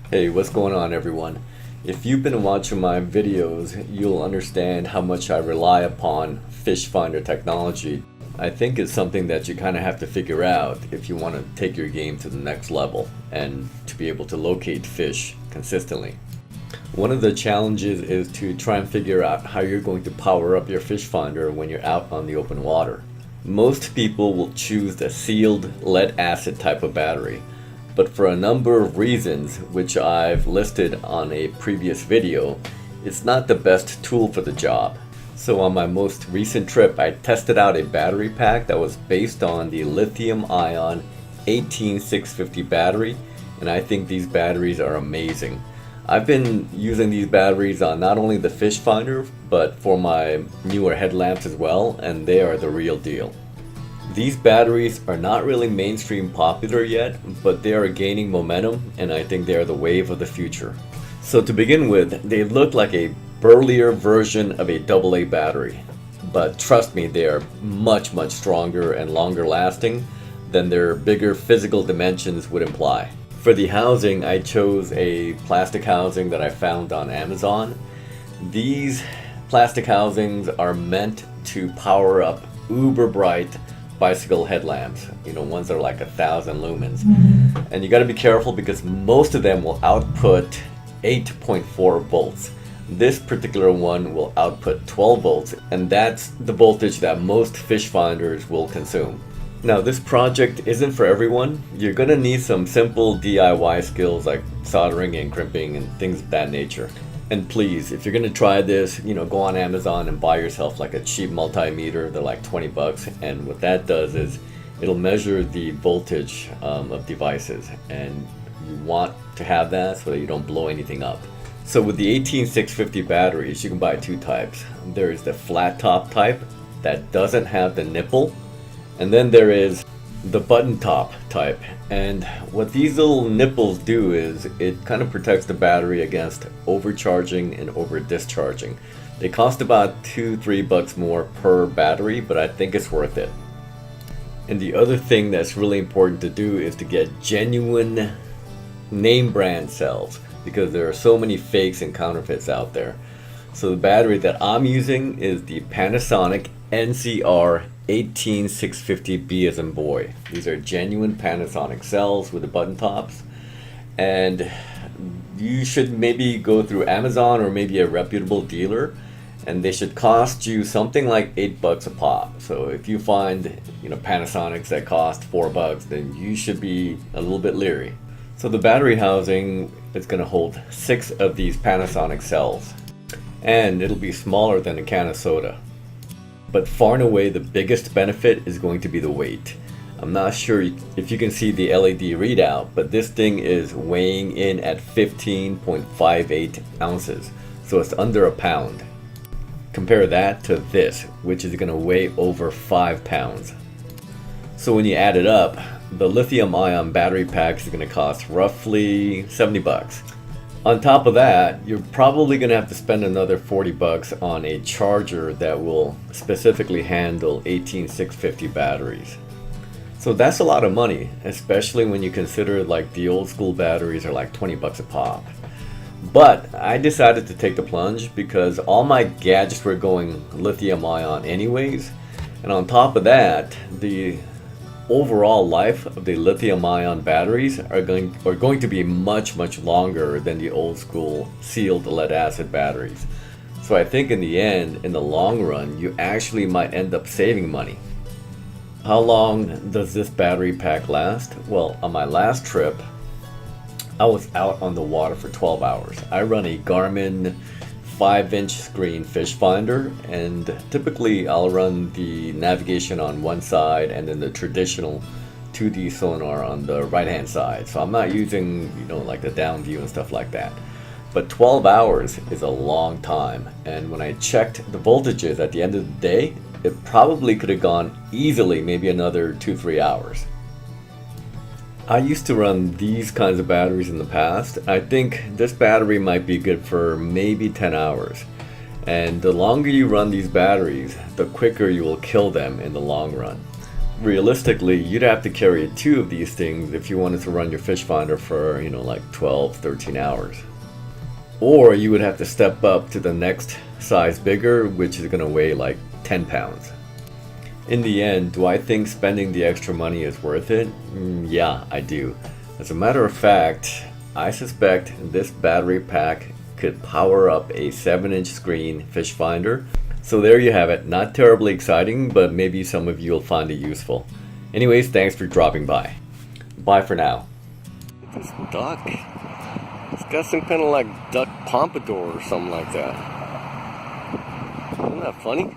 Hey, what's going on, everyone? If you've been watching my videos, you'll understand how much I rely upon fish finder technology. I think it's something that you kind of have to figure out if you want to take your game to the next level and to be able to locate fish consistently. One of the challenges is to try and figure out how you're going to power up your fish finder when you're out on the open water. Most people will choose the sealed lead acid type of battery. But for a number of reasons, which I've listed on a previous video, it's not the best tool for the job. So on my most recent trip, I tested out a battery pack that was based on the lithium ion 18650 battery, and I think these batteries are amazing. I've been using these batteries on not only the fish finder, but for my newer headlamps as well, and they are the real deal. These batteries are not really mainstream popular yet, but they are gaining momentum, and I think they are the wave of the future. So to begin with, they look like a burlier version of a AA battery, but trust me, they are much stronger and longer lasting than their bigger physical dimensions would imply. For the housing, I chose a plastic housing that I found on Amazon. These plastic housings are meant to power up uber bright bicycle headlamps, ones that are like 1,000 lumens. And you got to be careful because most of them will output 8.4 volts. This particular one will output 12 volts, and that's the voltage that most fish finders will consume. Now, this project isn't for everyone. You're going to need some simple DIY skills like soldering and crimping and things of that nature. And please, if you're going to try this, go on Amazon and buy yourself like a cheap multimeter. They're like 20 bucks. And what that does is it'll measure the voltage of devices. And you want to have that so that you don't blow anything up. So with the 18650 batteries, you can buy two types. There is the flat top type that doesn't have the nipple. And then there is the button top type, and what these little nipples do is it kind of protects the battery against overcharging and over discharging. They cost about $2-3 more per battery, but I think it's worth it. And the other thing that's really important to do is to get genuine name brand cells, because there are so many fakes and counterfeits out there. So the battery that I'm using is the Panasonic NCR 18650B as in boy. These are genuine Panasonic cells with the button tops, and you should maybe go through Amazon or maybe a reputable dealer, and they should cost you something like $8 a pop. So if you find Panasonics that cost $4, then you should be a little bit leery. So the battery housing is going to hold 6 of these Panasonic cells, and it'll be smaller than a can of soda. But far and away the biggest benefit is going to be the weight. I'm not sure if you can see the LED readout, but this thing is weighing in at 15.58 ounces, so it's under a pound. Compare that to this, which is going to weigh over 5 pounds. So when you add it up, the lithium ion battery packs are going to cost roughly 70 bucks. On top of that, you're probably going to have to spend another 40 bucks on a charger that will specifically handle 18650 batteries. So that's a lot of money, especially when you consider like the old school batteries are like 20 bucks a pop. But I decided to take the plunge because all my gadgets were going lithium ion anyways. And on top of that, the overall life of the lithium ion batteries are going to be much longer than the old school sealed lead acid batteries. So I think in the end, in the long run, you actually might end up saving money. How long does this battery pack last? Well, on my last trip, I was out on the water for 12 hours. I run a Garmin 5-inch screen fish finder, and typically I'll run the navigation on one side and then the traditional 2D sonar on the right hand side. So I'm not using like the down view and stuff like that. But 12 hours is a long time, and when I checked the voltages at the end of the day, it probably could have gone easily maybe another 2-3 hours. I used to run these kinds of batteries in the past. I think this battery might be good for maybe 10 hours. And the longer you run these batteries, the quicker you will kill them in the long run. Realistically, you'd have to carry two of these things if you wanted to run your fish finder for, like 12, 13 hours. Or you would have to step up to the next size bigger, which is going to weigh like 10 pounds. In the end, do I think spending the extra money is worth it? Yeah, I do. As a matter of fact, I suspect this battery pack could power up a 7-inch screen fish finder. So there you have it. Not terribly exciting, but maybe some of you will find it useful. Anyways, thanks for dropping by. Bye for now. This duck. It's got some kind of like duck pompadour or something like that. Isn't that funny?